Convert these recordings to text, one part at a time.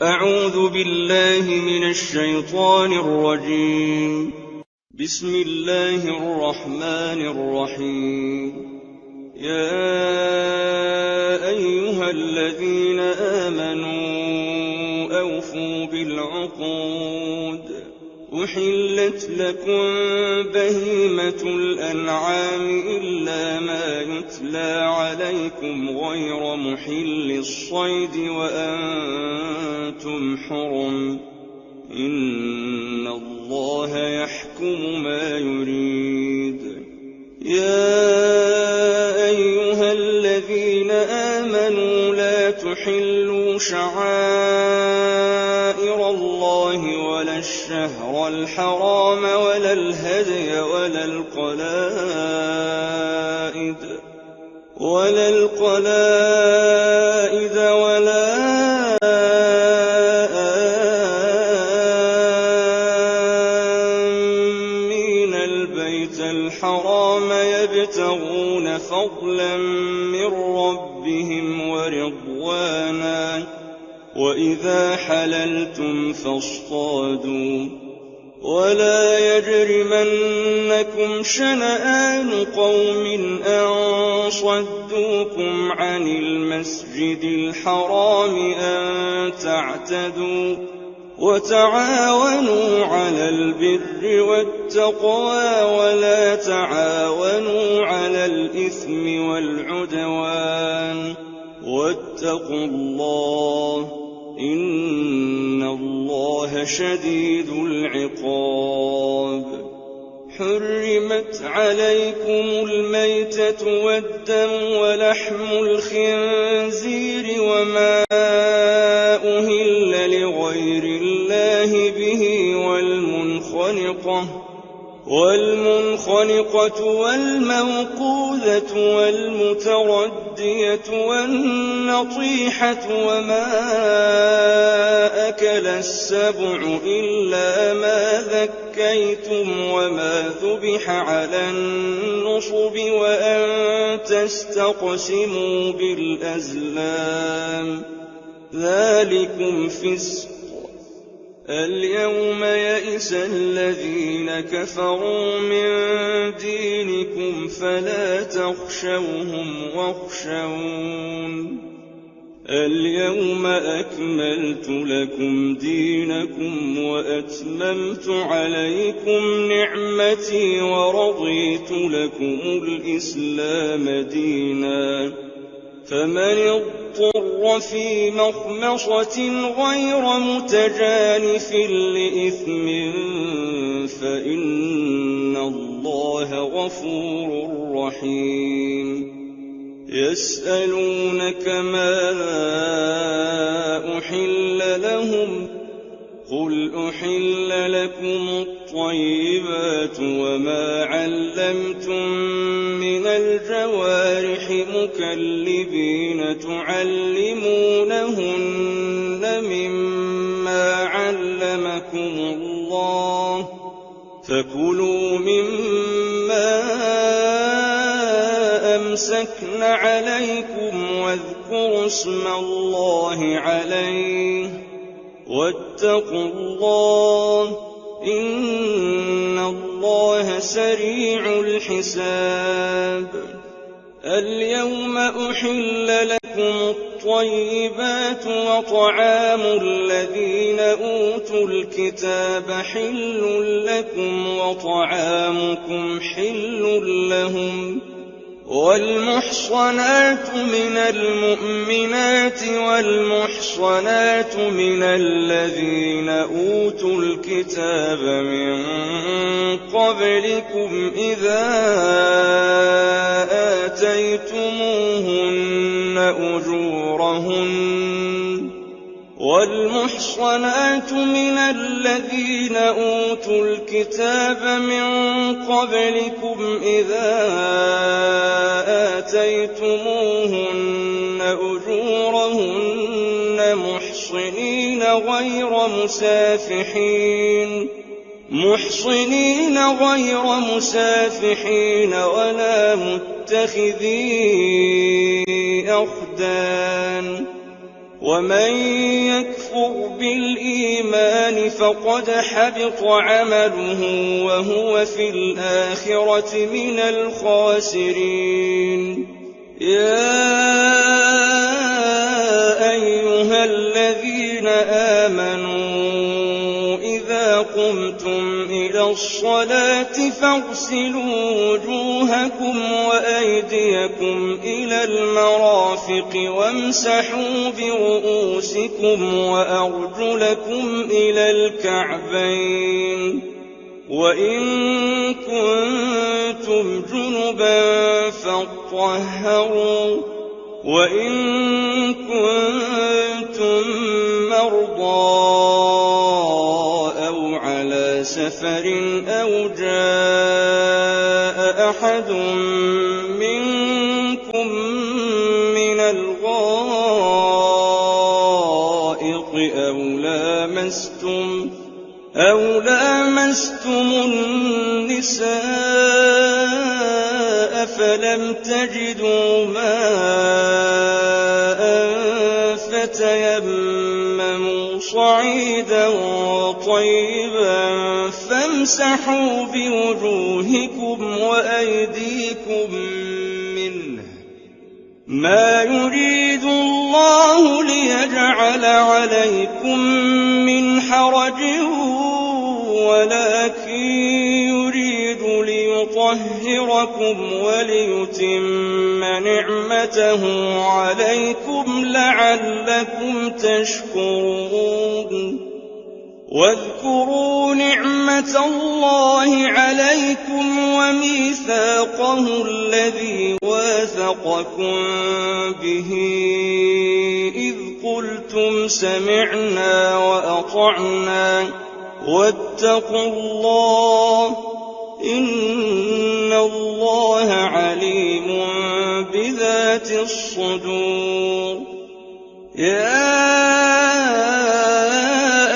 أعوذ بالله من الشيطان الرجيم. بسم الله الرحمن الرحيم. يا أيها الذين آمنوا أوفوا بالعقود. أحلت لكم بهيمة الأنعام إلا ما يتلى عليكم غير محل الصيد وأنتم حرم. إن الله يحكم ما يريد. يا أيها الذين آمنوا لا تحلوا شعائر الله ولا الشهر الحرام ولا الهدي ولا القلائد ولا آمين البيت الحرام يبتغون فضلا من ربهم ورضوانا. وإذا حللتم فاصطادوا. ولا يجرمنكم شنآن قوم أن صدوكم عن المسجد الحرام أن تعتدوا. وتعاونوا على البر والتقوى ولا تعاونوا على الإثم والعدوان. واتقوا الله إن الله شديد العقاب. حرمت عليكم الميتة والدم ولحم الخنزير وما أهل لغير الله به والمنخنقة والموقوذة والمتردية والنطيحة وما أكل السبع إلا ما ذكيتم وما ذبح على النصب وأن تستقسموا بالأزلام. ذلكم فسق. اليوم يئس الذين كفروا من دينكم فلا تخشوهم واخشون. اليوم أكملت لكم دينكم وأتممت عليكم نعمتي ورضيت لكم الإسلام دينا. فمن اضطر في مخمصة غير متجانف لإثم فإن الله غفور رحيم. يسألونك ماذا أحل لهم قل أحل لكم الطيبات وما علمتم من الجوارح مكلبين تعلمونهن مما علمكم الله فكلوا مما أمسكن عليكم واذكروا اسم الله عليه واتقوا الله إن الله سريع الحساب. اليوم أحل لكم الطيبات وطعام الذين أوتوا الكتاب حل لكم وطعامكم حل لهم. والمحصنات من المؤمنات والمحصنات من الذين أوتوا الكتاب من قبلكم إذا آتيتموهن أجورهن. والمحصنات من الذين أوتوا الكتاب من قبلكم إذا آتيتموهن أجورهن محصنين غير مسافحين ولا متخذي أخدان. ومن يكفر بالإيمان فقد حبط عمله وهو في الآخرة من الخاسرين. يا أيها الذين آمنوا إذا قمتم إلى الصلاة فاغسلوا وجوهكم وأيديكم إلى المرافق وامسحوا برؤوسكم وأرجلكم إلى الكعبين، وإن كنتم جنبا فاطهروا، وإن كنتم مرضى أو على سفر أو جاء أحد منكم من الغائط أو لامستم النساء فلم تجدوا ماء فتيمموا صعيدا طيبا فامسحوا بوجوهكم وأيديكم منه، ما يريد الله ليجعل عليكم من حرج ولكن يريد ليطهركم وليتم نعمته عليكم لعلكم تشكرون. واذكروا نعمة الله عليكم وميثاقه الذي واثقكم به إذ قلتم سمعنا وأطعنا واتقوا الله إن الله عليم بذات الصدور. يا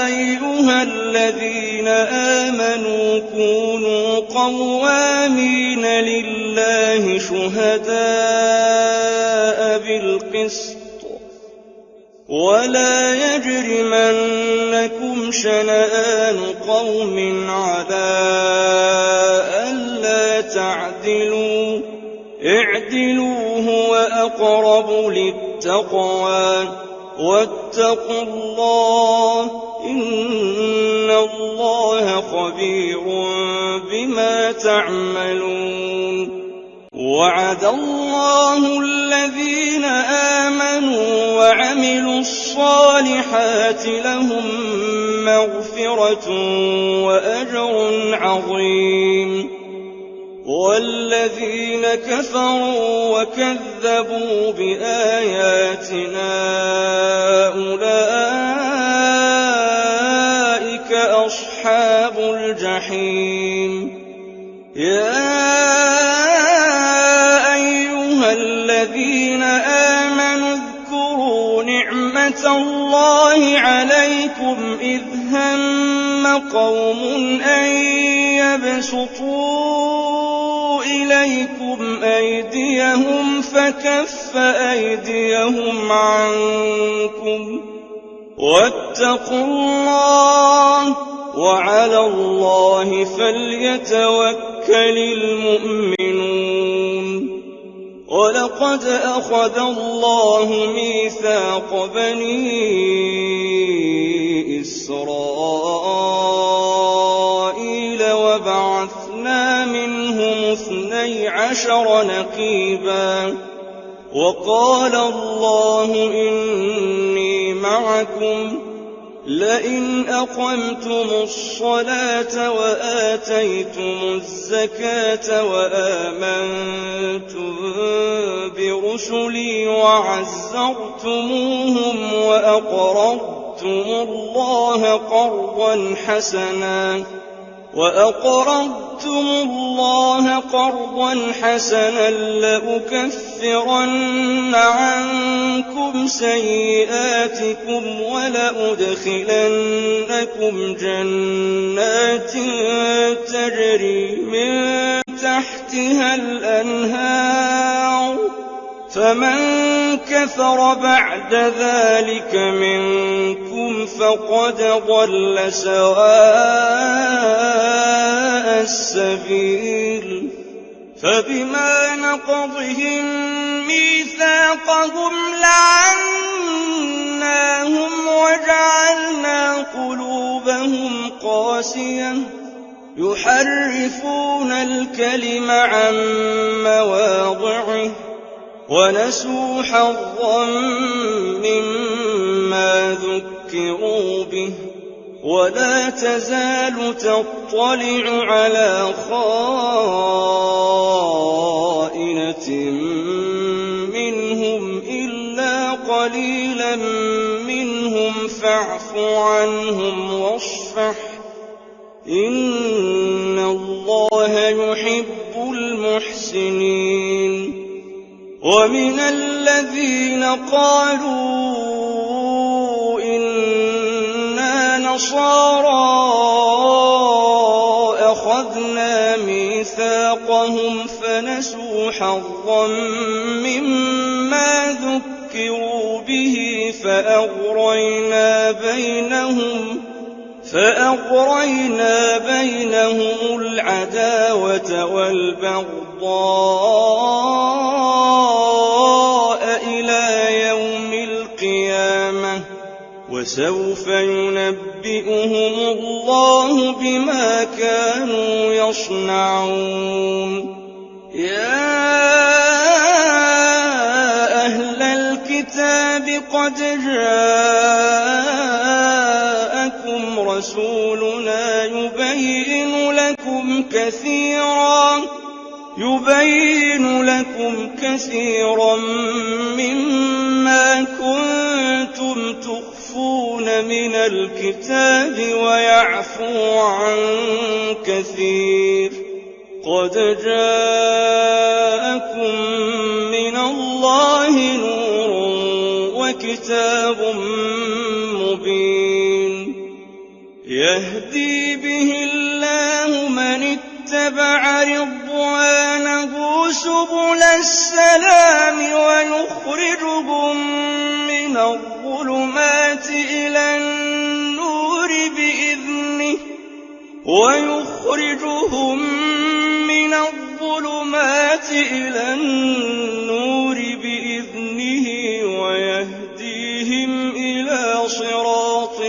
أيها الذين آمنوا كونوا قوامين لله شهداء بالقسط ولا يجرمنكم شنآن قوم على ألا تعدلوا اعدلوا هو أقرب للتقوى واتقوا الله إن الله خبير بما تعملون. وعد الله الذين آمنوا وعملوا الصالحات لهم مغفرة وأجر عظيم، والذين كفروا وكذبوا بآياتنا أولئك أصحاب الجحيم. يا أيها الذين آمنوا اذكروا نعمة الله عليكم إذ هم قوم أن يبسطوا إليكم أيديهم فكف أيديهم عنكم واتقوا الله وعلى الله فليتوكل المؤمنون. ولقد أخذ الله ميثاق بني إسرائيل وبعثنا منهم 12 نقيبا وقال الله إني معكم لئن أقمتم الصلاة وآتيتم الزكاة وآمنتم برسلي وعزرتموهم وأقرضتم الله قرضا حسنا لأكفرن عنكم سيئاتكم ولأدخلنكم جنات تجري من تحتها الأنهار فمن كفر بعد ذلك منكم فقد ضل سواء السبيل فبما نقضهم ميثاقهم لعناهم وجعلنا قلوبهم قاسية يحرفون الكلم عن مواضعه ونسوا حظا مما ذكروا به ولا تزال تطلع على خائنة منهم إلا قليلا منهم فاعف عنهم واصفح إن الله يحب المحسنين ومن الذين قالوا إنا نصارى أخذنا ميثاقهم فنسوا حظا مما ذكروا به فأغرينا بينهم العداوة والبغضاء إلى يوم القيامة وسوف ينبئهم الله بما كانوا يصنعون يا أهل الكتاب قد جاءكم رسولنا يبين لكم كثيرا مما كنتم تخفون من الكتاب ويعفو عن كثير قد جاءكم من الله نور وكتاب مبين يهدي به الله من اتبع رضوانه سبل السلام ويخرجهم من الظلمات إلى النور بإذنه ويهديهم إلى صراط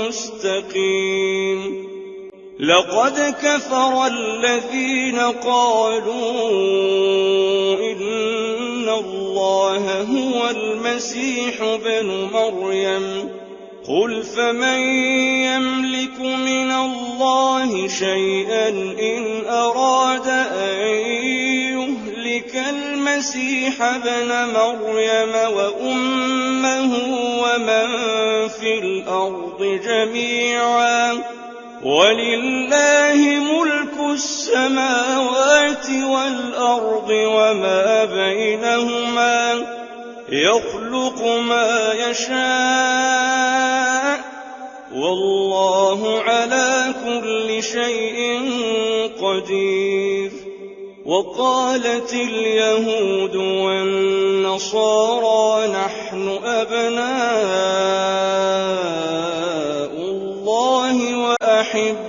مستقيم لقد كفر الذين قالوا إن الله هو المسيح ابن مريم قل فمن يملك من الله شيئا إن أراد أن يهلك المسيح ابن مريم وأمه ومن في الأرض جميعا ولله ملك السماوات والأرض وما بينهما يخلق ما يشاء والله على كل شيء قدير وقالت اليهود والنصارى نحن أبناء الله وأحباؤه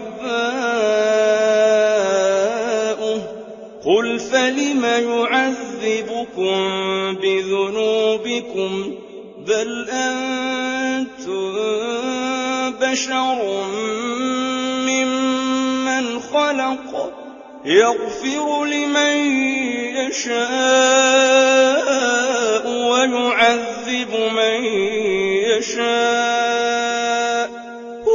قل فلم يعذبكم بذنوبكم بل أنتم بشر ممن خلق يغفر لمن يشاء ويعذب من يشاء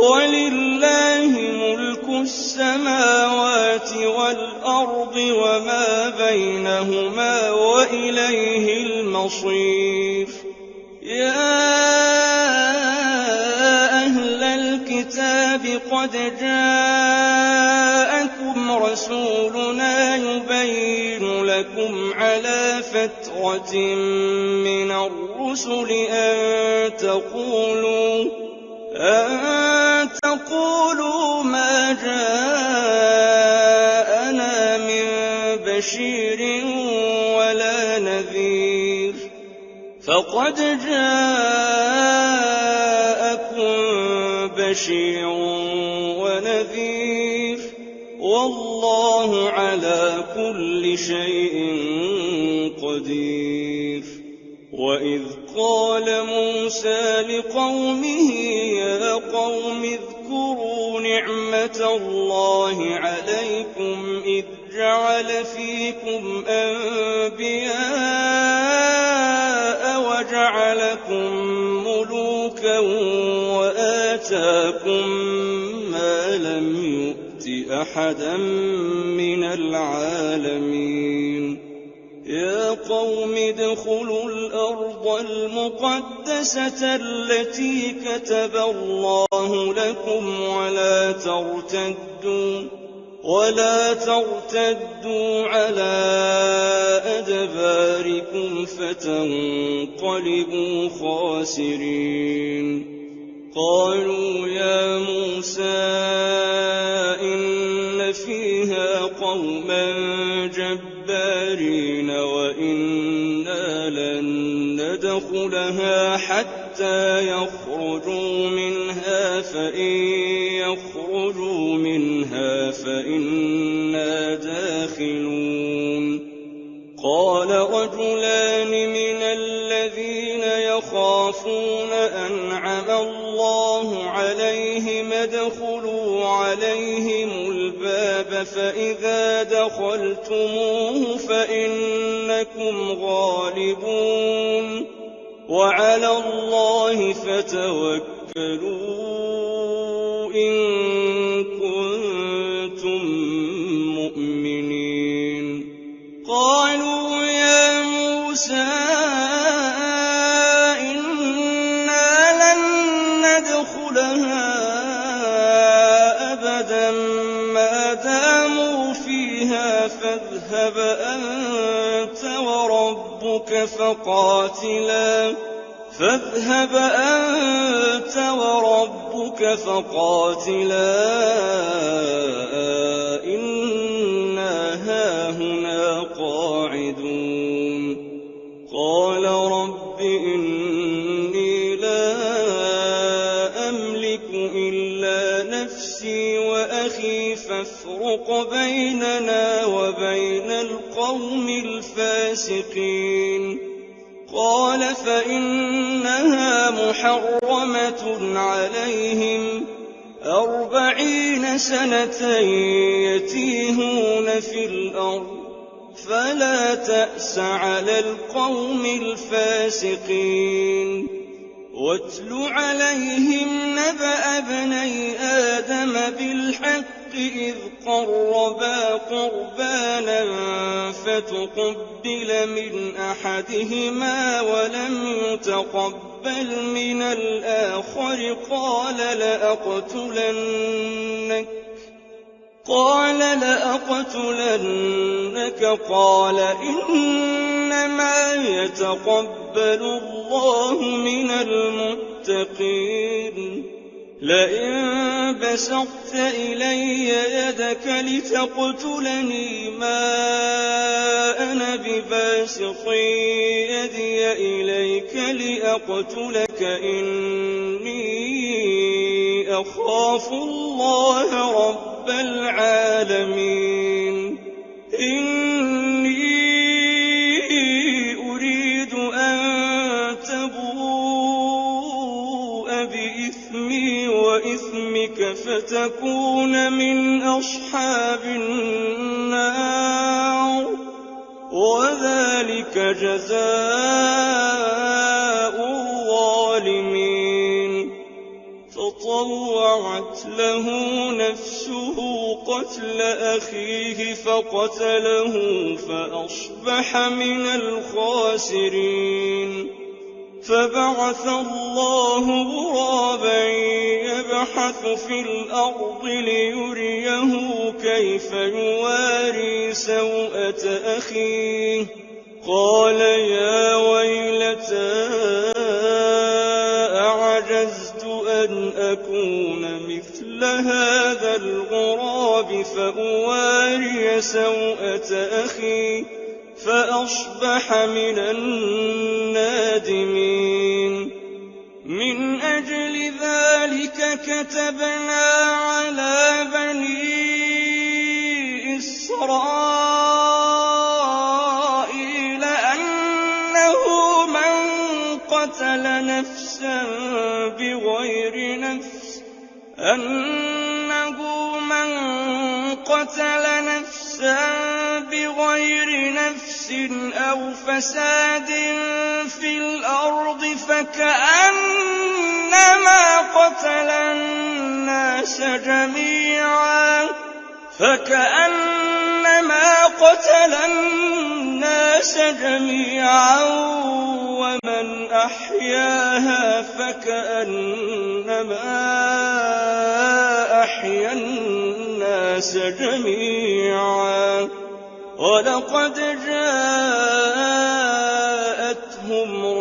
ولله ملك السماوات والأرض وما بينهما وإليه المصير يا أهل الكتاب قد جاءكم رسولنا يبين لكم على فترة من الرسل أن تقولوا ما جاءنا من بشير ولا نذير قد جاءكم بشير ونذير والله على كل شيء قدير وإذ قال موسى لقومه يا قوم اذكروا نعمة الله عليكم إذ جعل فيكم أنبياء وجعلكم ملوكا وآتاكم ما لم يؤت أحدا من العالمين يا قوم ادخلوا الأرض المقدسة التي كتب الله لكم ولا ترتدوا على أدباركم فتنقلبوا خاسرين قالوا يا موسى إن فيها قوما جبارين وإنا لن ندخلها حتى يخرجوا منها فإن يخرجوا منها فإنا داخلون قال رجلان من الذين يخافون أنعم الله عليهم ادخلوا عليهم الباب فإذا دخلتموه فإنكم غالبون وعلى الله فتوكلوا إن كنتم مؤمنين قالوا يا موسى إنا لن ندخلها أبدا ما داموا فيها فاذهب أنت وربك فقاتلا إنا هاهنا قاعدون قال رب إني لا أملك إلا نفسي وأخي فافرق بيننا وبين القوم الفاسقين قال فإنها محرمة عليهم 40 سنة يتيهون في الأرض فلا تأس على القوم الفاسقين واتل عليهم نبأ ابني آدم بالحق إذ قربا قربانا فتقبل من أحدهما ولم يتقبل من الآخر قال لأقتلنك قال إنما يتقبل الله من المتقين لئن بسطت إلي يدك لتقتلني ما أنا بباسط يدي إليك لأقتلك إني أخاف الله رب العالمين إني أريد أن تبوء بإثمي وإثمك فتكون من أصحاب النار وذلك جزاء الظالمين فطوعت له نفسه قتل أخيه فقتله فأصبح من الخاسرين فبعث الله غرابا يبحث في الأرض ليريه كيف يواري سوءة أخيه قال يا ويلتى أعجزت أن أكون مثل هذا الغراب فأواري سوءة أخي فأصبح من النادمين. من أجل ذلك كتبنا على بني إسرائيل أنه من قتل نفسا بغير نفس أو فساد في الأرض فكأنما قتل الناس جميعا ومن أحياها فكأنما أحيا الناس جميعا. ولقد جاءتهم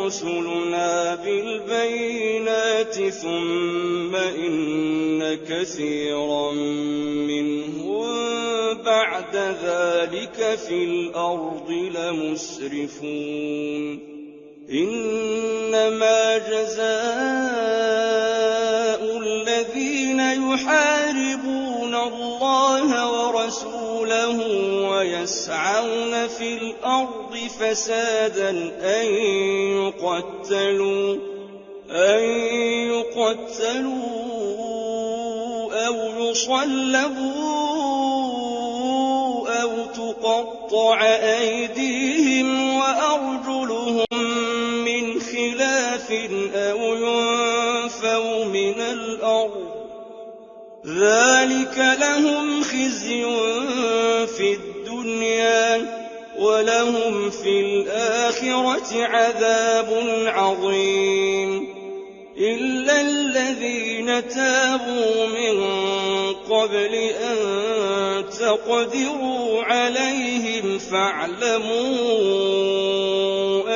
رسلنا بالبينات ثم إن كثيرا منهم بعد ذلك في الأرض لمسرفون. إنما جزاء الذين يحاربون الله ورسوله ويسعون في الأرض فسادا أن يقتلوا أو يصلبوا أو تقطع أيديهم وأرجلهم من خلاف أو ينفوا من الأرض. ذلك لهم خزي في الدنيا ولهم في الآخرة عذاب عظيم. إلا الذين تابوا من قبل أن تقدروا عليهم فاعلموا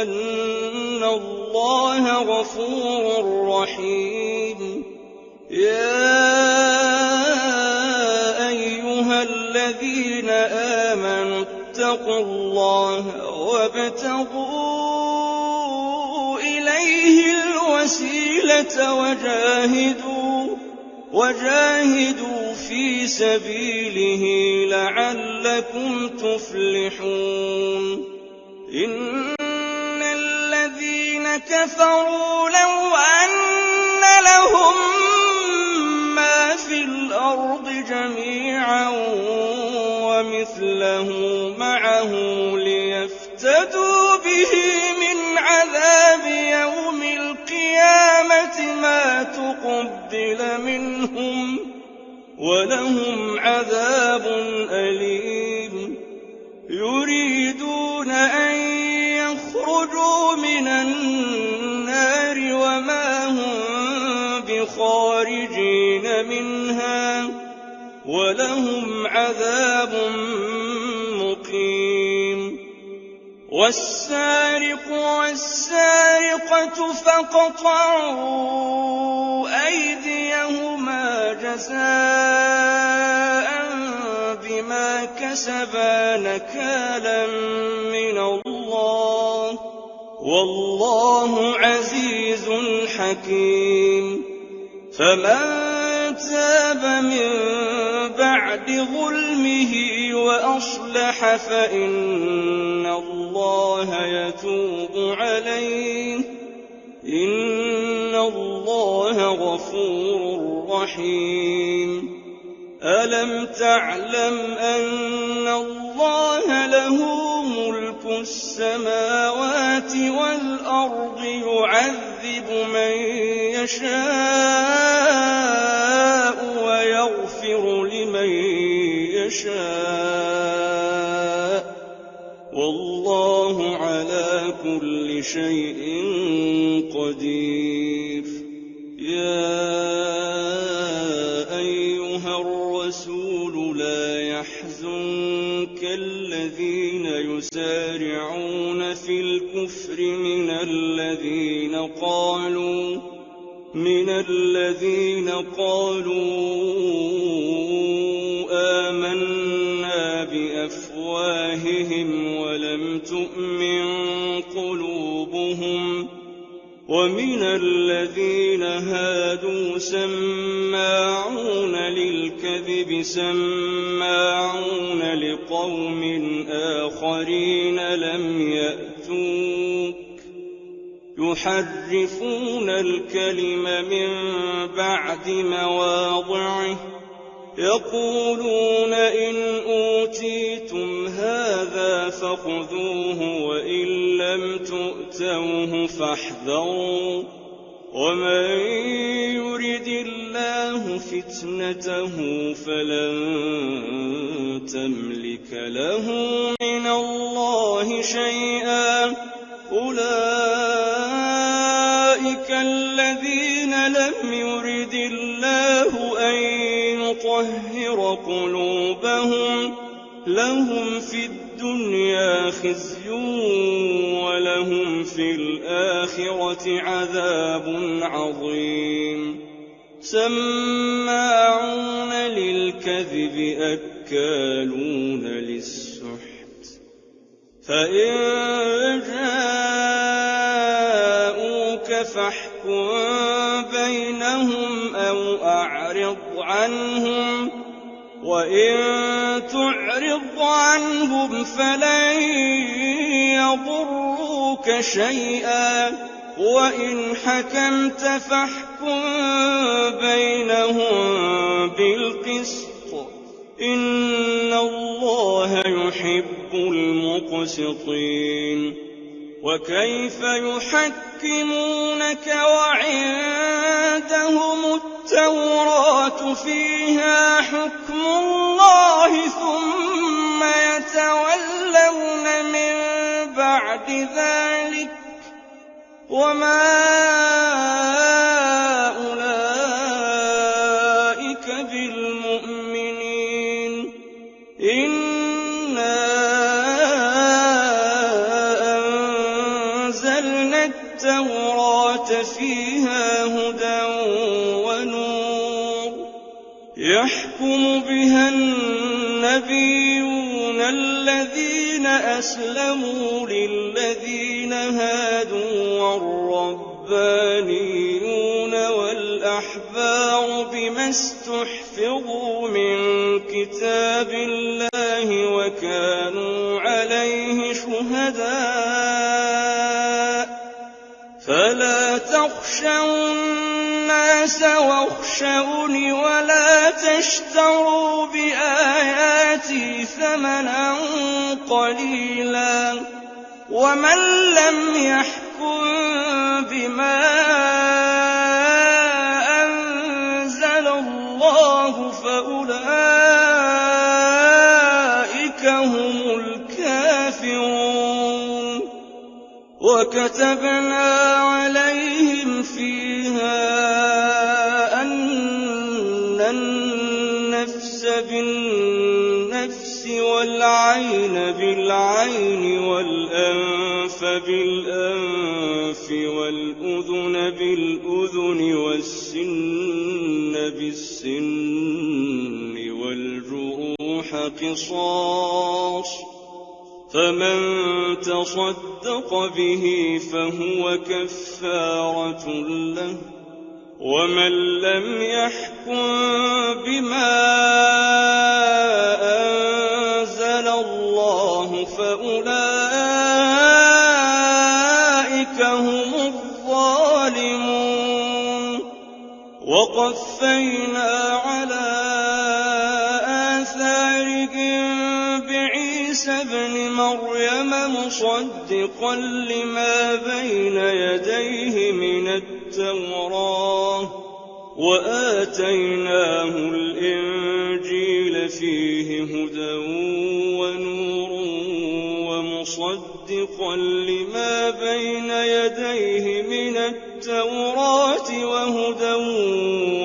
أن الله غفور رحيم. يا أيها الذين آمنوا اتقوا الله وابتغوا إليه الوسيلة وجاهدوا في سبيله لعلكم تفلحون. إن الذين كفروا لو أن لهم ما في الأرض جميعا ومثله معه ليفتدوا به من عذاب يوم القيامة ما تقبل منهم ولهم عذاب أليم. يريدون أن يخرجوا من النار وما هم بخارجين منها ولهم عذاب مقيم. والسارق والسارقة فاقطعوا أيديهما جزاء بما كسبا نكالا من الله والله عزيز حكيم. فمن تاب من بعد ظلمه وأصلح فإن الله يتوب عليه إن الله غفور رحيم. ألم تعلم أن الله له ملك السماوات والأرض يعذب من يشاء ويغفر لمن يشاء والله على كل شيء قدير. يا أيها الرسول لا يحزنك الذين يسارعون في الكفر من الذين قالوا آمنا بأفواههم ولم تؤمن قلوبهم ومن الذين هادوا سماعون للكذب سماعون لقوم آخرين لم يأتوك يحرفون الكلم من بعد مواضعه يقولون إن أوتيتم هذا فخذوه وإن لم تؤتوه فاحذروا ومن يرد الله فتنته فلن تملك له من الله شيئا أولئك الذين لم يرد الله أن يطهر قلوبهم لهم في الدنيا خزي ولهم في الآخرة عذاب عظيم سماعون للكذب أكالون للسحت فإن جاءوك فاحكم بينهم أو أعرض عنهم وإن تعرض عنهم فلن يضروك شيئا وإن حكمت فاحكم بينهم بالقسط إن الله يحب المقسطين وكيف يحكمونك وعندهم التوراة فيها حكم الله ثم يتولون من بعد ذلك وما أولئك بالمؤمنين إنا أنزلنا التوراة فيها هدى ونور يحكم بها النبيون الذين أسلموا للذين هادوا والربانيون والأحبار بما استحفظوا من كتاب الله وكانوا عليه شهداء فلا تخشوا الناس واخشوني ولا تشتروا بآياتي ثمنا قليلا ومن لم يحكم بما أنزل الله فأولئك هم الكافرون وكتبنا عليهم فيها أن النفس بالنفس والعين بالعين والأنف بالأنف والأذن بالأذن والسن بالسن والجروح قصاص فمن تصدق به فهو كفارة له ومن لم يحكم بما أنزل الله فأولئك هم الظالمون وقفينا على آثارهم بعيسى ابن مريم مصدقا لما بين يديه من التوراة وآتيناه الإنجيل فيه هدى ونور ومصدقا لما بين يديه من التوراة وهدى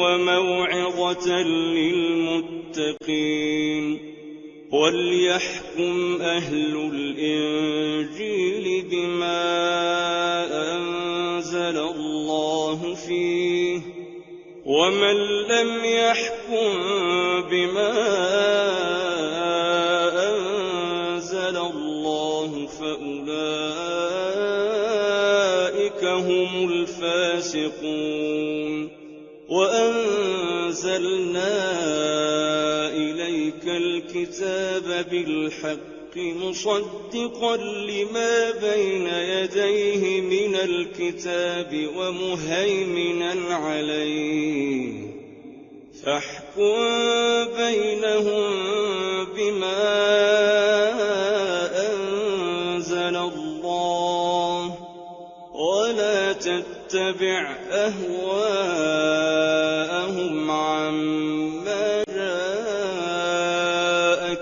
وموعظة للمتقين وليحكم أهل الإنجيل بما أنزل الله فيه ومن لم يحكم بما أنزل الله فأولئك يتقون وأنزلنا إليك الكتاب بالحق مصدقا لما بين يديه من الكتاب ومهيمنا عليه فاحكم بينهم بما أنزل الله ولا تتبع أهواءهم عما جاءك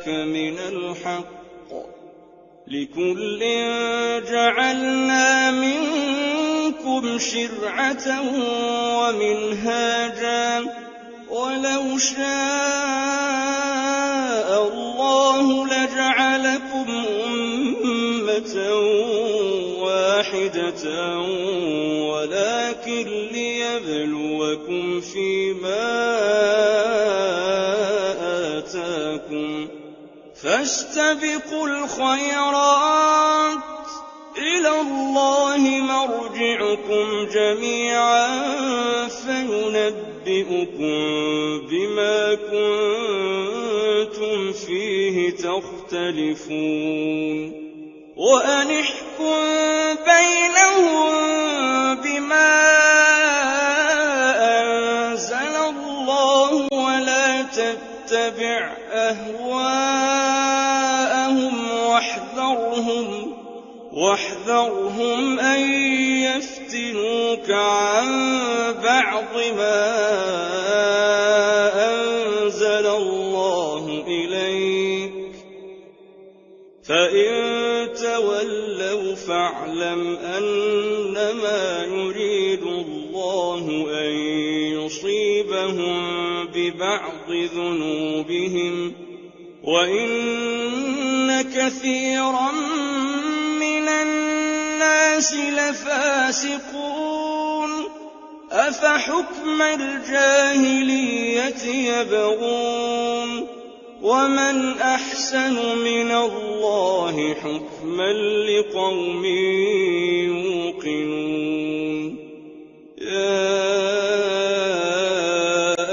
من الحق لكل جعلنا منكم شرعة ومنهاجا ولو شاء الله لجعلكم أمة واحدة ولكن ليبلوكم فيما آتاكم فاستبقوا الخيرات إلى الله مرجعكم جميعا فينبئكم بما كنتم فيه تختلفون وأن احكم بينهم بما أنزل الله ولا تتبع أهواءهم واحذرهم أن يفتنوك عن بعض ما أنزل الله إليك فإن تولوا فاعلم أنما يريد الله أن يصيبهم ببعض ذنوبهم وإن كثيرا من الناس لفاسقون أفحكم الجاهلية يبغون ومن أحسن من الله حكما لقوم يوقنون يا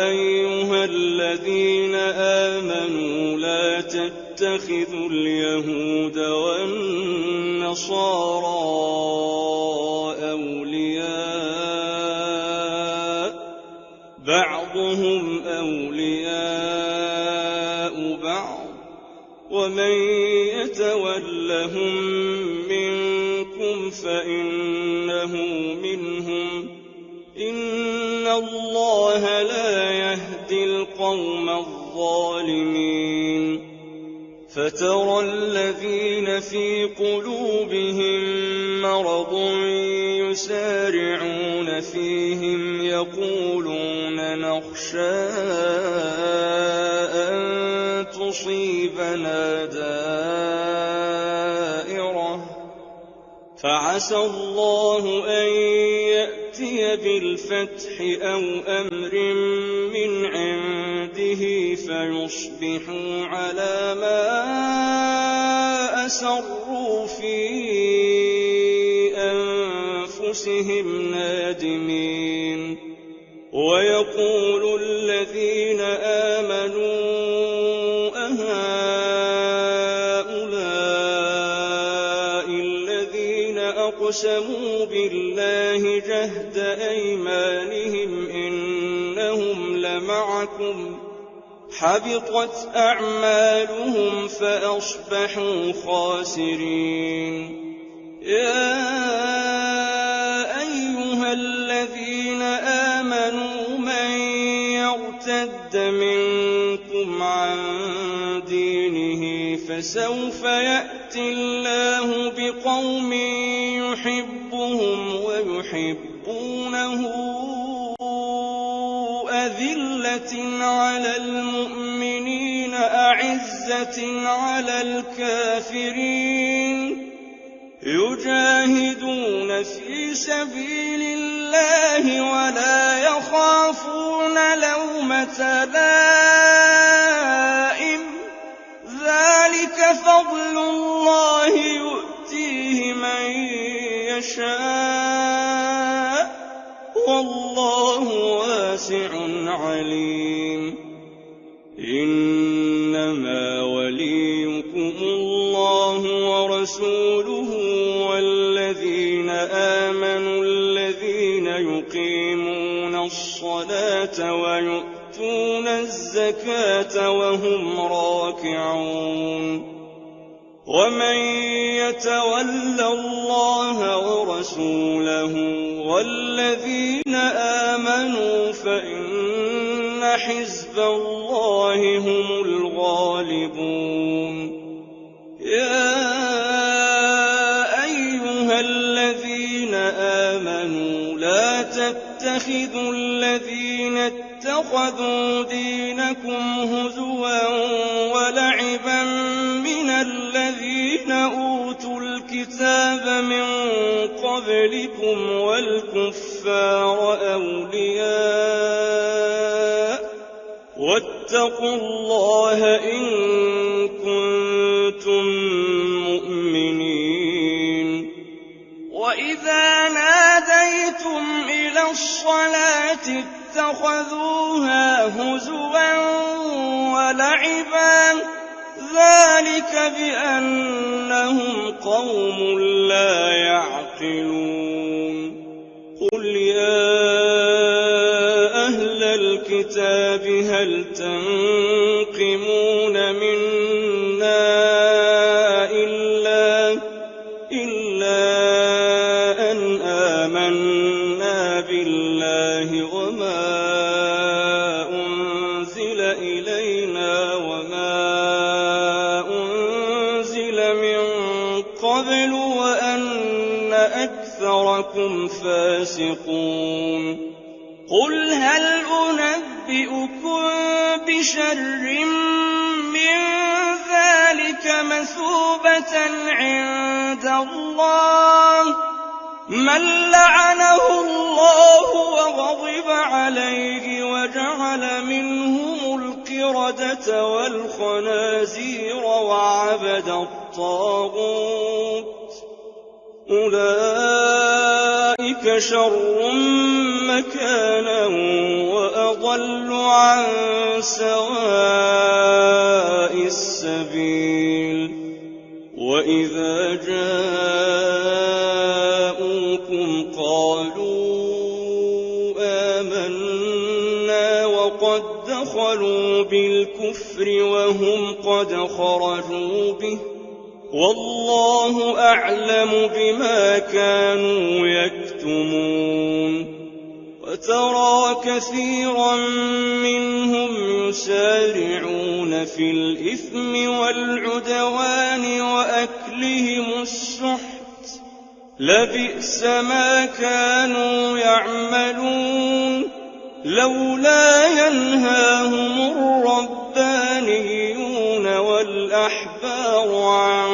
أيها الذين آمنوا لا تتخذوا اليهود والنصارى أولياء بعضهم أولياء بعض ومن يتولهم منكم فإنه منهم إن الله لا يهدي القوم الظالمين فترى الذين في قلوبهم مرض يسارعون فيهم يقولون نخشى أن تصيبنا دائرة فعسى الله أن يأتي بالفتح أو أمر من عنده فيصبحوا على ما أسروا في أنفسهم نادمين ويقول الذين آمنوا أهؤلاء الذين أقسموا بالله جهد أيمانهم إنهم لمعكم حبطت أعمالهم فأصبحوا خاسرين يا أيها الذين آمنوا من يرتد منكم عن دينه فسوف يأتي الله بقوم يحبهم ويحبونه أذلة على المؤمنين أعزة على الكافرين يجاهدون في سبيل الله ولا يخافون لومة لائم ذلك فضل الله يؤتيه من يشاء والله واسع عليم إنما وليكم الله ورسوله والذين آمنوا الذين يقيمون الصلاة ويؤتون الزكاة وهم راكعون ومن يتول الله ورسوله والذين آمنوا فإن حزب الله هم الغالبون يا أيها الذين آمنوا لا تتخذوا الذين اتخذوا دينكم هزوا ولعبا من الذين أوتوا الكتاب من قبلكم والكفار أولياء واتقوا الله إن كنتم مؤمنين وإذا ناديتم إلى الصلاة اتخذوها هزوا ولعبا ذلك بأنهم قوم لا يعقلون قل يا أهل الكتاب هل تنقمون منا إلا أن آمنا بالله وما أنزل إلينا وما أنزل من قبل وأن أكثركم فاسقون قل هل أنبئكم بشر من ذلك مثوبة عند الله من لعنه الله وغضب عليه وجعل منهم القردة والخنازير وعبد الطاغوت أولئك شر مكانا وأضل عن سواء السبيل وإذا جاءوكم قالوا آمنا وقد دخلوا بالكفر وهم قد خرجوا به والله أعلم بما كانوا يكتمون وترى كثيرا منهم يسارعون في الإثم والعدوان وأكلهم السحت لبئس ما كانوا يعملون لولا ينهاهم الربانيون والأحبار عن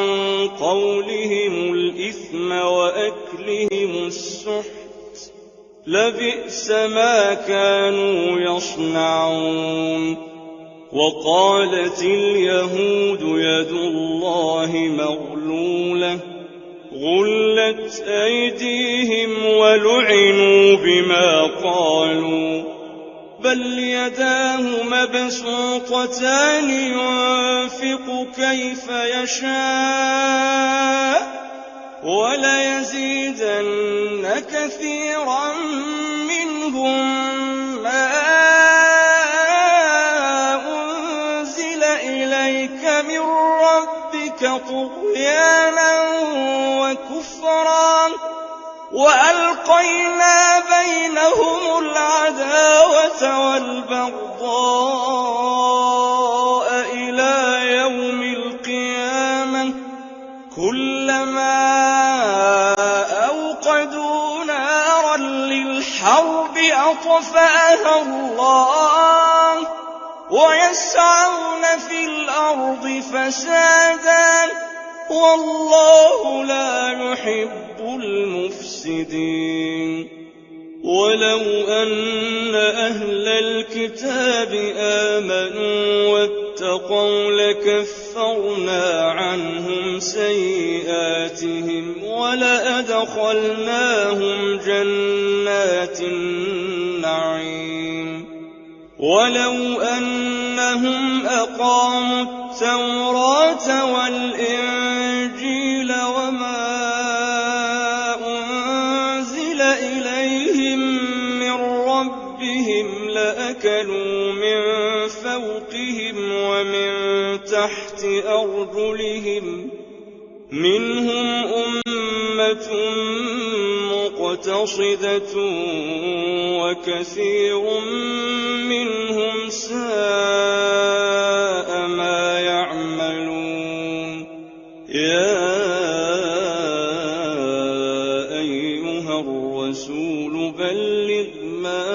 قولهم الإثم وأكلهم السحت لبئس ما كانوا يصنعون وقالت اليهود يد الله مغلولة غلت أيديهم ولعنوا بما قالوا بل يداه مبسوطتان ينفق كيف يشاء وليزيدن كثيرا منهم ما أنزل إليك من ربك طغيانا وكفرا وألقينا بينهم العداوة والبغضاء إلى يوم القيامة كلما أوقدوا نارا للحرب أطفأها الله ويسعون في الأرض فسادا والله لا يحب المفسدين ولو أن أهل الكتاب آمنوا واتقوا لكفرنا عنهم سيئاتهم ولأدخلناهم جنات النعيم ولو أنهم أقاموا التوراة والإنجيل وما أنزل إليهم من ربهم لأكلوا من فوقهم ومن تحت أرجلهم منهم أمة مقتصدة وكثير منهم ساء ما يعملون. يا أيها الرسول بلغ ما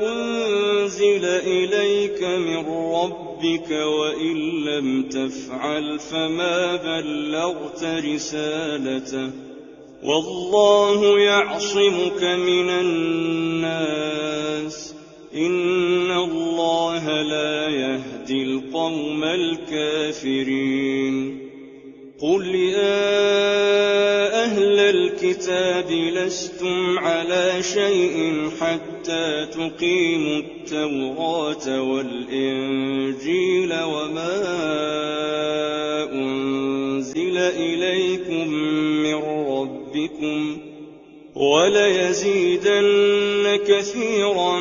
أنزل إليك من ربك وإن لم تفعل فما بلغت رسالته والله يعصمك من الناس إن الله لا يهدي القوم الكافرين. قل يا أهل الكتاب لستم على شيء حتى تقيموا التوراة والإنجيل وما أنزل إليكم من ربكم وليزيدن كثيرا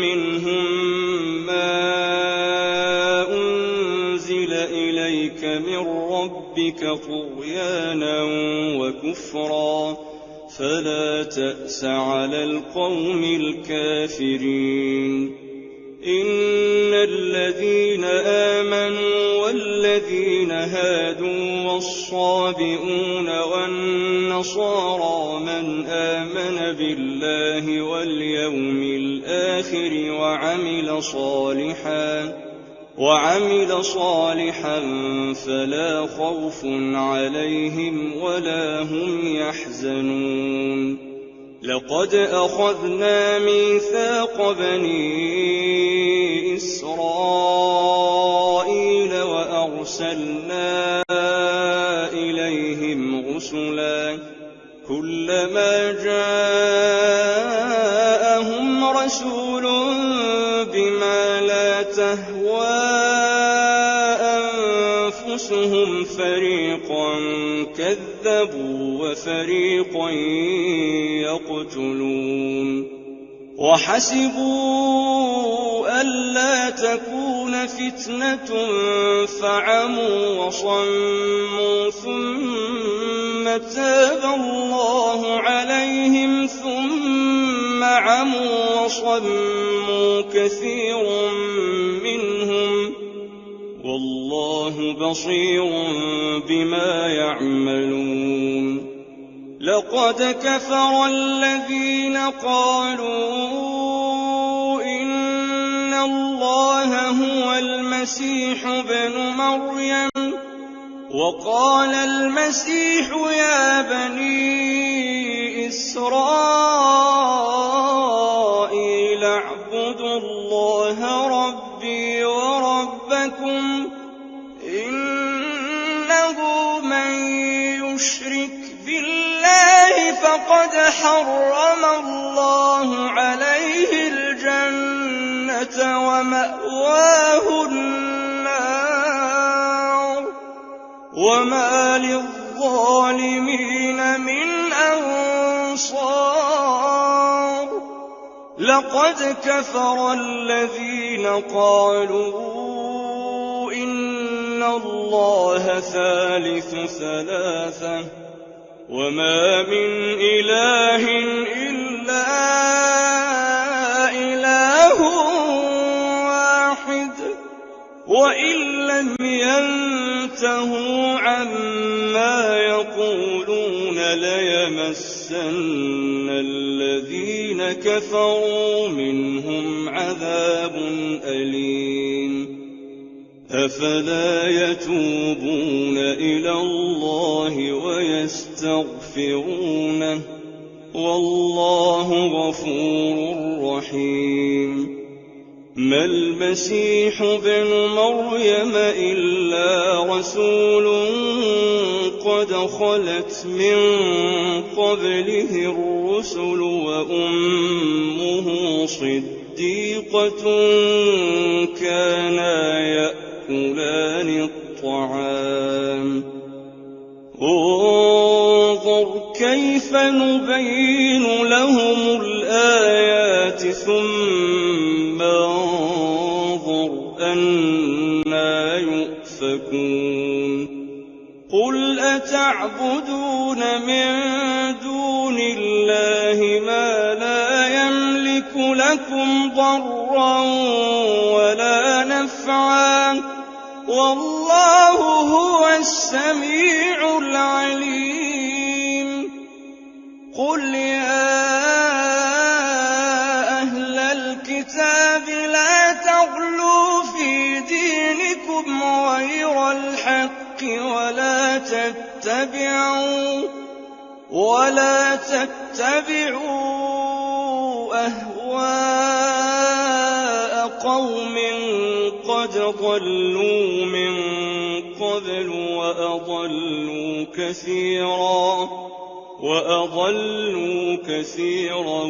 منهم ما أنزل إليك من ربك طغيانا وكفرا فلا تأس على القوم الكافرين. إن الذين آمنوا والذين هادوا والصابئون والنصارى من آمن بالله واليوم الآخر وعمل صالحا فلا خوف عليهم ولا هم يحزنون. لقد أخذنا ميثاق بني إسرائيل وأرسلنا إليهم رسلا كلما جاءهم رسول بما لا تهوى أنفسهم فريقا كذبوا وفريقا يقتلون. وحسبوا ألا تكون فتنة فعموا وصموا ثم تاب الله عليهم ثم عموا وصموا كثير منهم والله بصير بما يعملون. لقد كفر الذين قالوا إن الله هو المسيح ابن مريم وقال المسيح يا بني إسرائيل اعبدوا الله ربي وربكم إنه من يشرك بالله فقد حرم الله عليه الجنة ومأواه النار وما للظالمين من أنصار. لقد كفر الذين قالوا إن الله ثالث ثلاثة وما من إله إلا إله واحد وإن لم ينتهوا عما يقولون ليمسن الذين كفروا منهم عذاب أليم. أفلا يتوبون إلى الله ويستغفرونه والله غفور رحيم. ما المسيح ابن مريم إلا رسول قد خلت من قبله الرسل وأمه صديقة كانا يأكلان الطعام انظر كيف نبين لهم الآيات ثم انظر أنى يؤفكون قل أتعبدون من دون الله ما لا يملك لكم ضرا ولا نفعا والله هو السميع العليم قل يا أهل الكتاب لا تغلوا في دينكم غير الحق ولا تتبعوا أهواء قوم قد ضلوا من قبل وأضلوا كثيرا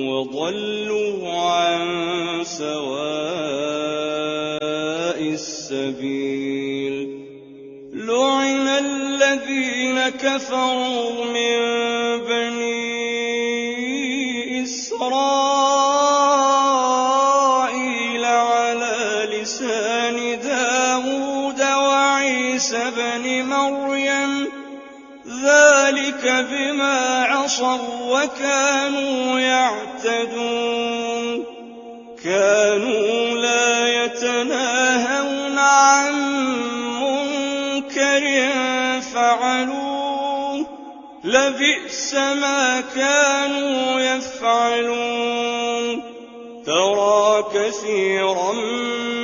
وضلوا عن سواء السبيل لعن الذين كفروا من بني إسرائيل على لسان داود وعيسى بن مريم ذلك بما عصوا وكانوا يعتدون كانوا لا يتناهون عن منكر فعلوه لبئس ما كانوا يفعلون ترى كثيرا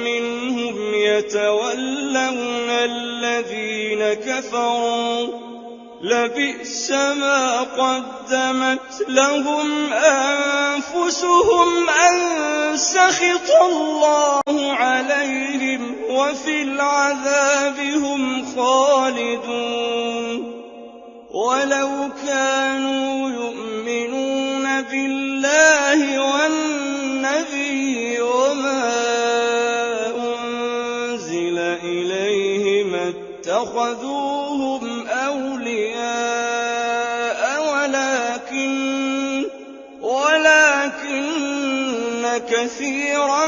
منهم يتولون الذين كفروا لبئس ما قدمت لهم أنفسهم أن سخط الله عليهم وفي العذاب هم خالدون ولو كانوا يؤمنون بالله والنبي وما أنزل إليه ما اتخذوهم أولياء ولكن كثيرا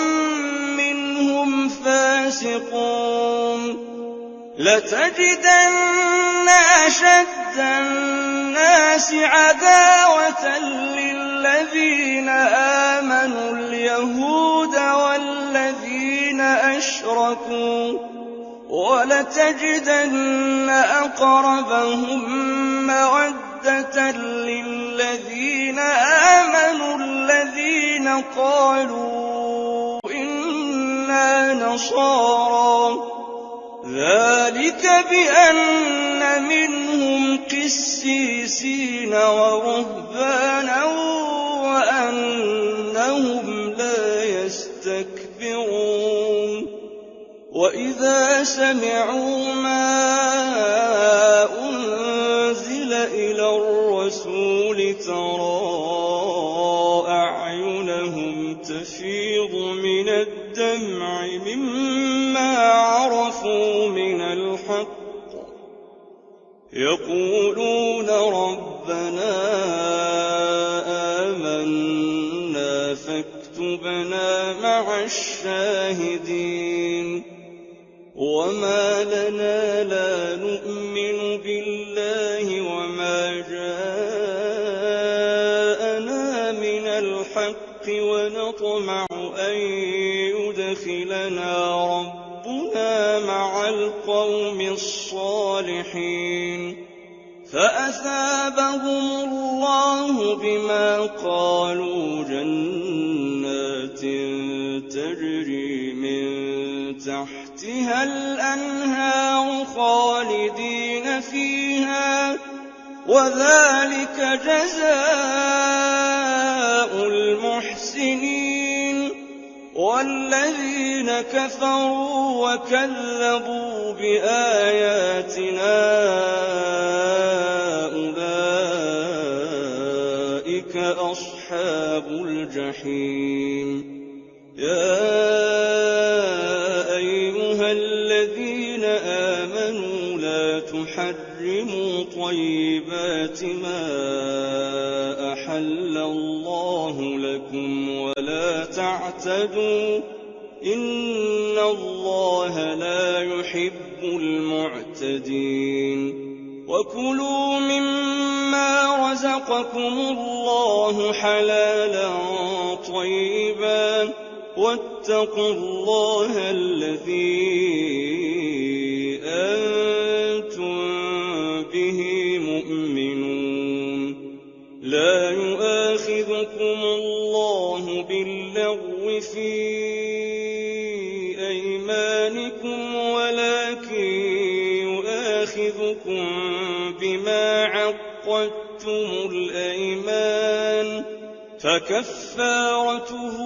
منهم فاسقون لتجدن أشد الناس عداوة للذين آمنوا اليهود والذين أشركوا ولتجدن أقربهم مودة للذين آمنوا الذين قالوا إنا نصارى ذلك بأن منهم قسيسين ورهبانا وأنهم لا يستكبرون وإذا سمعوا ما أنزل إلى الرسول ترى أعينهم تفيض من الدمع مما عرفوا من الحق يقولون ربنا آمنا فاكتبنا مع الشاهدين وما لنا لا نؤمن بالله وما جاءنا من الحق ونطمع أن يدخلنا ربنا مع القوم الصالحين فأثابهم الله بما قالوا جنات تجري من تحتها الأنهار خالدين فيها وذلك جزاء المحسنين والذين كفروا وكذبوا بآياتنا أولئك أصحاب الجحيم يا أيها الذين آمنوا لا تحرموا طيبات ما أحل الله لكم ولا تعتدوا إن الله لا يحب المعتدين وكلوا مما رزقكم الله حلالا طيبا واتقوا الله الذي أنتم به مؤمنون لا يؤاخذكم الله باللغو في أيمانكم ولكن يؤاخذكم بما عقدتم الأيمان فكفارته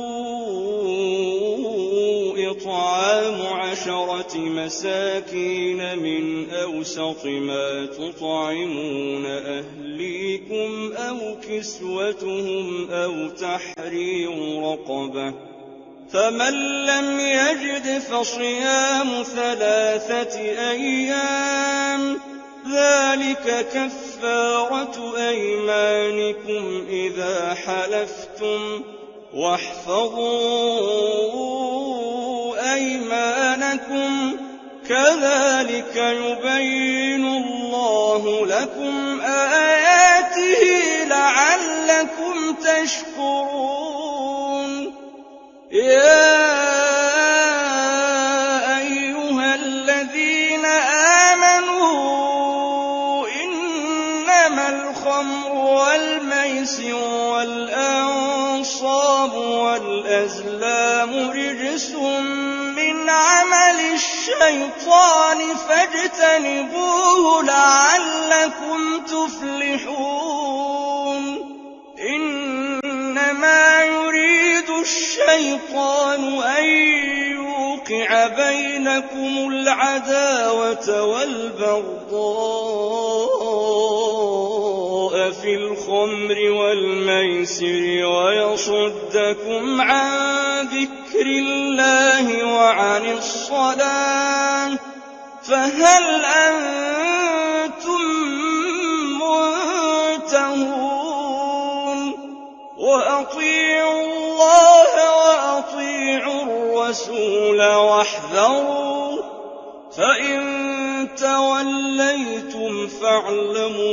إطعام 10 مساكين من أوسط ما تطعمون أهليكم أو كسوتهم أو تحرير رقبة فمن لم يجد فصيام 3 أيام ذلك كفارة أيمانكم إذا حلفتم واحفظوا أيمانكم كذلك يبين الله لكم آياته لعلكم تشكرون يا أيها الذين آمنوا إنما الخمر والميسر والأنصاب والأزلام رجس من عمل الشيطان فاجتنبوه لعلكم تفلحون إنما يريد الشيطان أن يوقع بينكم العداوة والبغضاء في الخمر والميسر ويصدكم عن ذكر الله وعن الصلاة فهل أنتم منتهون وأطيعوا الله وأطيعوا الرسول واحذروا فإن توليتم فاعلموا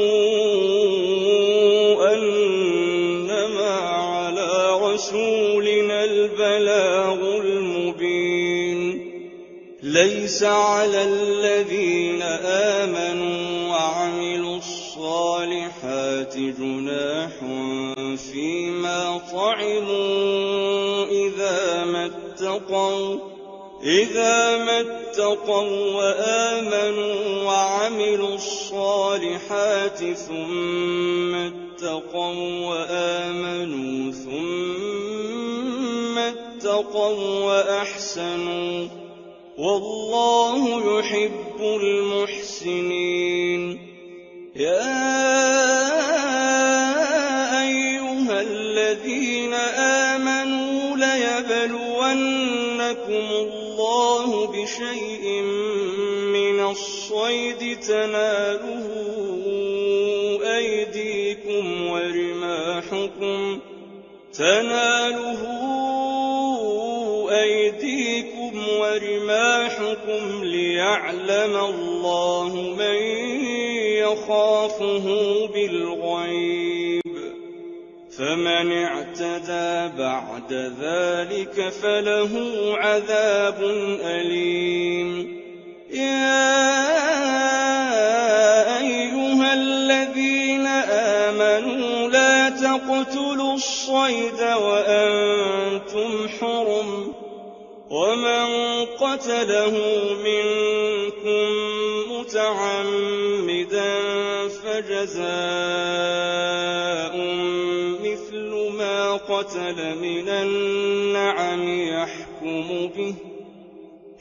أنما على رسولنا البلاغ المبين ليس على الذين آمنوا وعملوا الصالحات جناح فيما طعموا إذا ما اتقوا وآمنوا وعملوا الصالحات ثم اتقوا وأحسنوا والله يحب المحسنين يا أيها الذين آمنوا ليبلونكم الله بشيء من الصيد تناله أيديكم ورماحكم ليعلم الله من يخافه بالغيب فمن اعتدى بعد ذلك فله عذاب أليم يا أيها الذين آمنوا لا تقتلوا الصيد وأنتم حرم ومن قتله منكم متعمدا فجزاء مثل ما قتل من النعم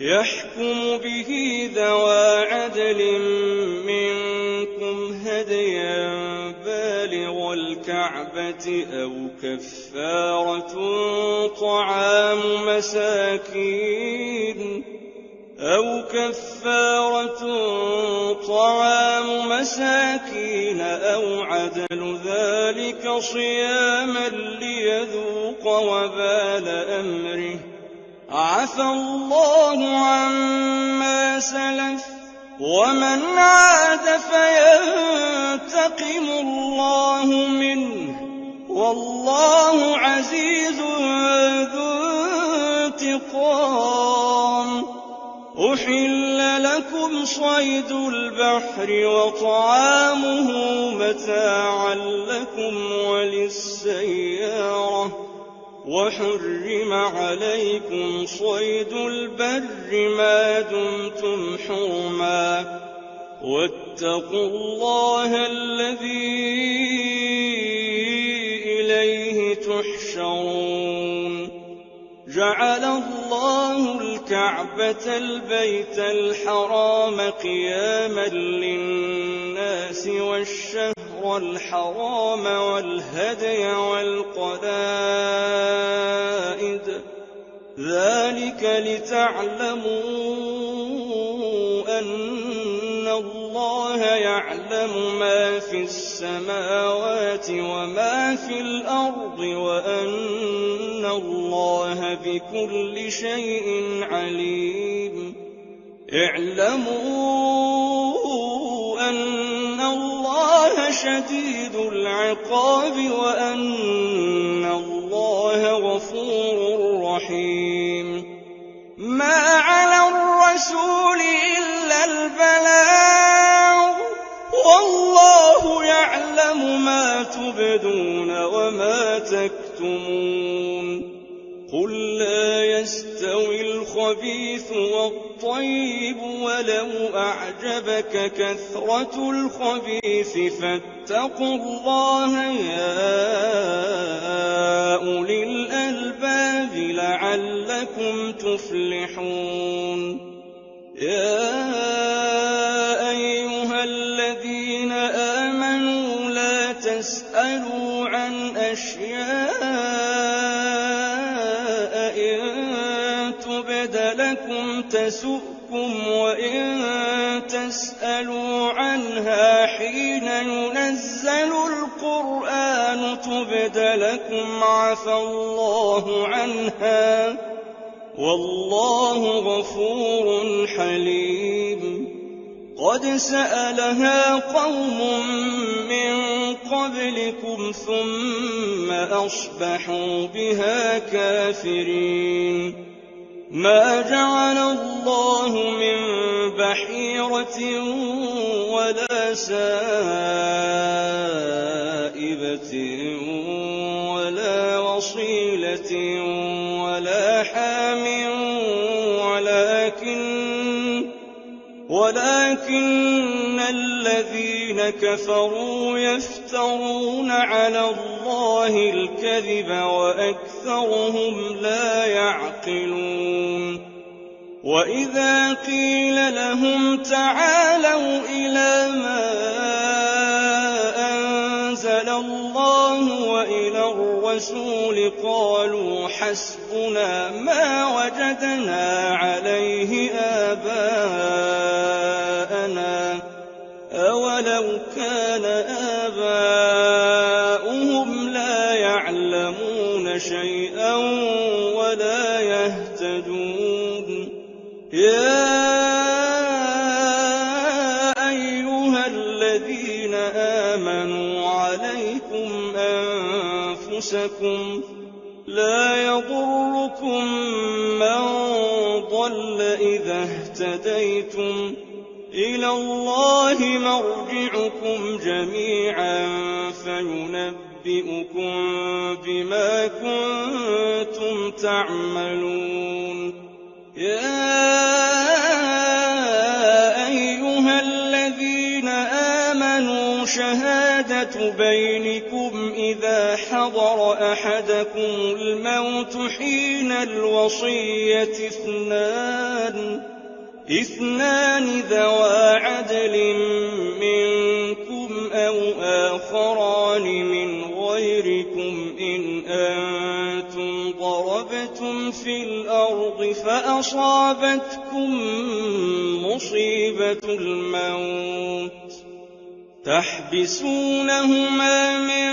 يحكم به ذوى عدل منكم هديا بالغ الكعبة أو كفارة طعام مساكين أو عدل ذلك صياما ليذوق وبال أمره. عفى الله عما سلف ومن عاد فينتقم الله منه والله عزيز ذو انتقام. أحل لكم صيد البحر وطعامه متاعا لكم وللسيارة وحرم عليكم صيد البر ما دمتم حرما واتقوا الله الذي إليه تحشرون. جعل الله الكعبة البيت الحرام قياما للناس والشهر الحرام والهدي والقلائد ذلك لتعلموا أن الله يعلم ما في السماوات وما في الأرض وأن الله بكل شيء عليم. اعلموا أن الله شديد العقاب وأن الله غفور رحيم. ما على الرسول إلا البلاغ والله يعلم ما تبدون وما تكتمون. قل لا يستوي الخبيث والطيب ولو أعجبك كثرة الخبيث فاتقوا الله يا أولي الألباب لعلكم تفلحون. يا أيها الذين آمنوا لا تسألوا عن أشياء إن تبد لكم تسؤكم وإن تسألوا عنها حين ينزل القرآن تبد لكم عفى الله عنها والله غفور حليم. قد سألها قوم من قبلكم ثم أصبحوا بها كافرين. ما جعل الله من بحيرة ولا سائبة ولا وصيلة ولا حام ولكن الذين كفروا يفترون على الله الكذب وأكثرهم لا يعقلون. وإذا قيل لهم تعالوا إلى ما أنزل الله وإلى الرسول قالوا حسبنا ما وجدنا عليه آباءنا أولو كان آباؤهم لا يعلمون شيئا ولا يهتدون. يا أيها الذين آمنوا عليكم أنفسكم لا يضركم من ضل إذا اهتديتم إلى الله مرجعكم جميعا فينبئكم بما كنتم تعملون. يا أيها الذين آمنوا شهادة بينكم إذا حضر أحدكم الموت حين الوصية اثنان ذوا عدل منكم أو آخران من غيركم إن أنتم ضربتم في الأرض فأصابتكم مصيبة الموت تحبسونهما من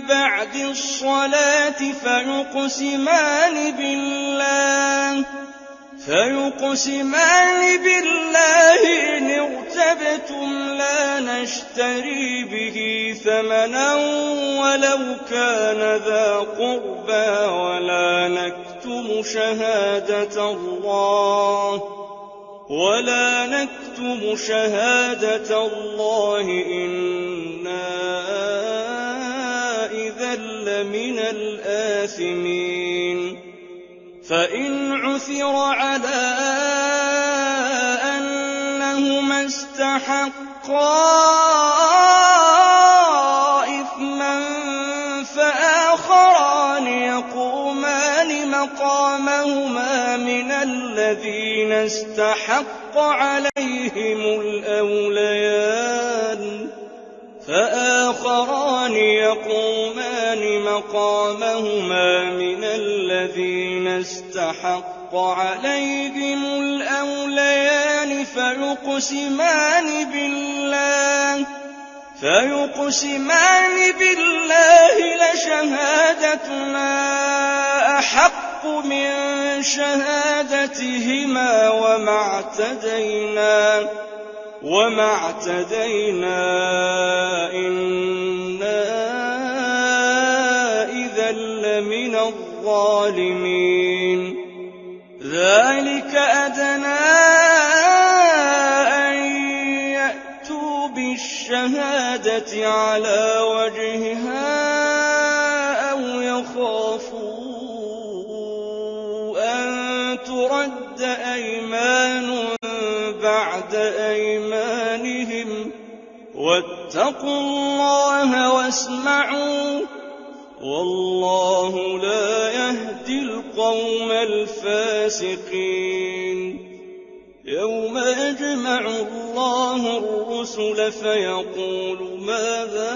بعد الصلاة فيقسمان بالله إن ارتبتم لا نشتري به ثمنا ولو كان ذا قربى ولا نكتم شهادة الله إنا إذا لمن الآثمين فإن عثر على أنهما استحقا إثما فآخران يقومان مقامهما من الذين استحق عليهم الأوليان فيقسمان بالله لشهادتنا أحق من شهادتهما وما اعتدينا إنا إذا لمن الظالمين ذلك أدنى أن يأتوا بالشهادة على وجهها أو يخافوا أن ترد أيمان بعد أيمانهم واتقوا الله واسمعوا والله لا يهدي القوم الفاسقين يوم يجمع الله الرسل فيقول ماذا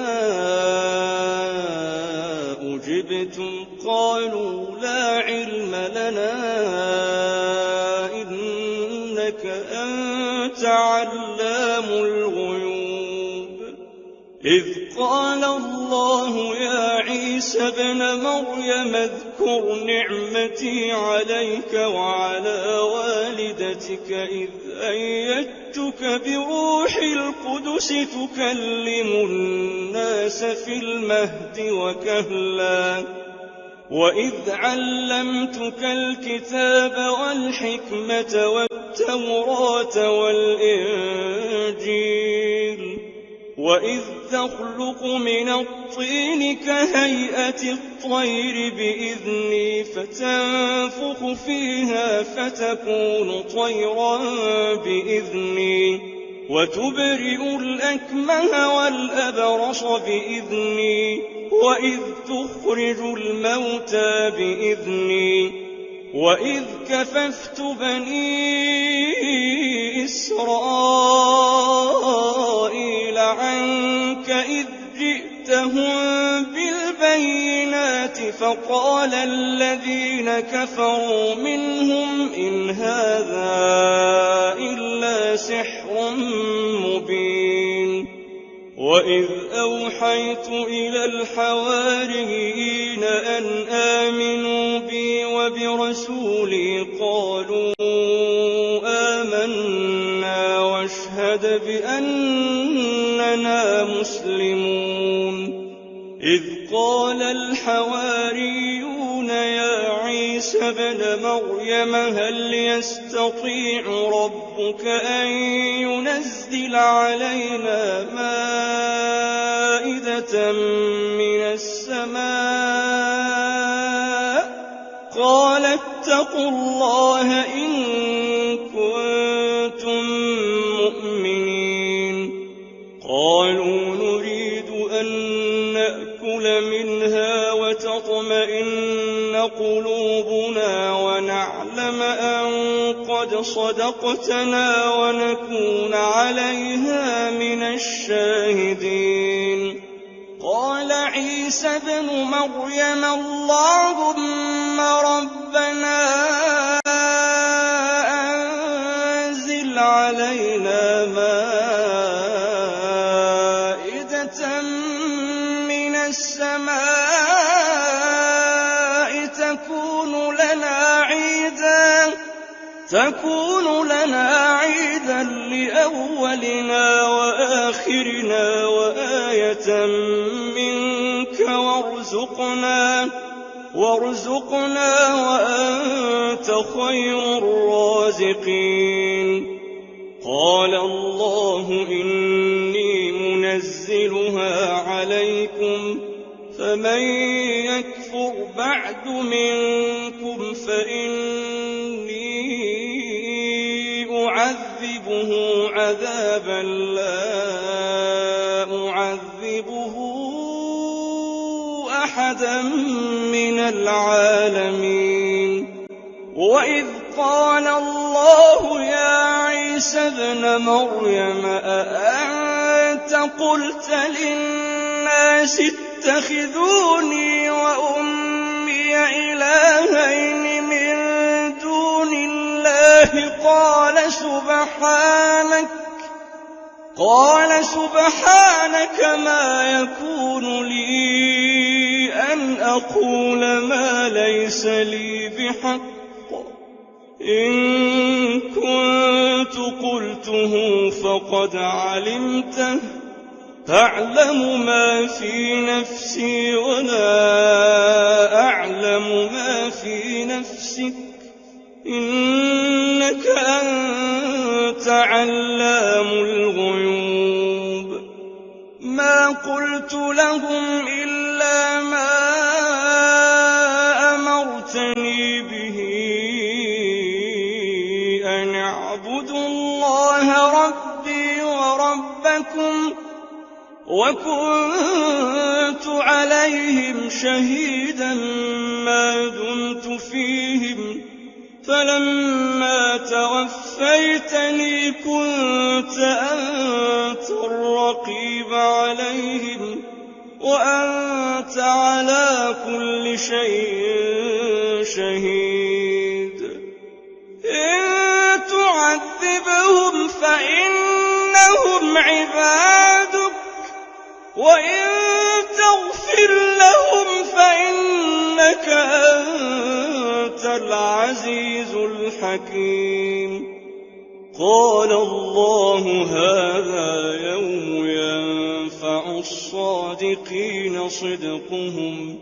أجبتم قالوا لا علم لنا إنك أنت علام الغيوب إذ قال الله يا عيسى ابن مريم اذكر نعمتي عليك وعلى والدتك إذ أيدتك بروح القدس تكلم الناس في المهد وكهلا وإذ علمتك الكتاب والحكمة والتوراة والإنجيل وإذ تخلق من الطين كهيئة الطير بإذني فتنفخ فيها فتكون طيرا بإذني وتبرئ الأكمه والأبرص بإذني وإذ تخرج الموتى بإذني وإذ كففت بني إسرائيل عنك إذ جئتهم بالبينات فقال الذين كفروا منهم إن هذا إلا سحر مبين وإذ أوحيت إلى الحواريين أن آمنوا بي وبرسولي قالوا آمنا واشهد بأننا مسلمون إذ قال الحواريون يا عيسى ابن مريم هل يستطيع ربك أن ينزل علينا مائدة من السماء قال اتقوا الله إن كنتم مؤمنين قالوا نريد أن نأكل منها قلوبنا ونعلم أن قد صدقتنا ونكون عليها من الشاهدين. قال عيسى ابن مريم اللهم ربنا أنزل علينا مائدة من السماء تكون لنا عيدا لأولنا وآخرنا وآية منك وارزقنا وأنت خير الرازقين. قال الله إني منزلها عليكم فمن يكفر بعد منكم فإني أعذبه عذابا لا أعذبه أحدا من العالمين. وإذ قال الله يا عيسى ابن مريم أأنت قلت للناس اتخذوني وأمي إلهين من دون الله قال سبحانك ما يكون لي أن أقول ما ليس لي بحق إن كنت قلته فقد علمته تعلم ما في نفسي ولا أعلم ما في نفسك إنك أنت علام الغيوب. ما قلت لهم إلا ما أمرتني به أن اعبدوا الله ربي وربكم وكنت عليهم شهيدا ما دمت فيهم فلما توفيتني كنت أنت الرقيب عليهم وأنت على كل شيء شهيد. إن تعذبهم فإنهم عبادك وإن تغفر لهم فإنك أنت العزيز الحكيم. قال الله هذا يوم ينفع الصادقين صدقهم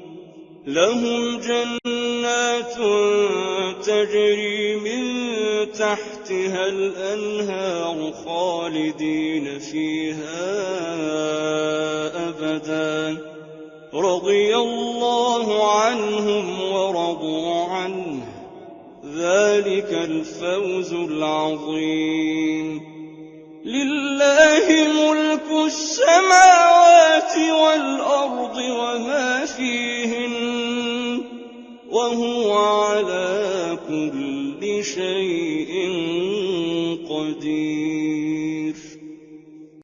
لهم جنات تجري من تحتها الأنهار خالدين فيها أبدا رضي الله عنهم ورضوا عنه ذلك الفوز العظيم. لله ملك السماوات والأرض وما فيهن وهو على كل شيء قدير.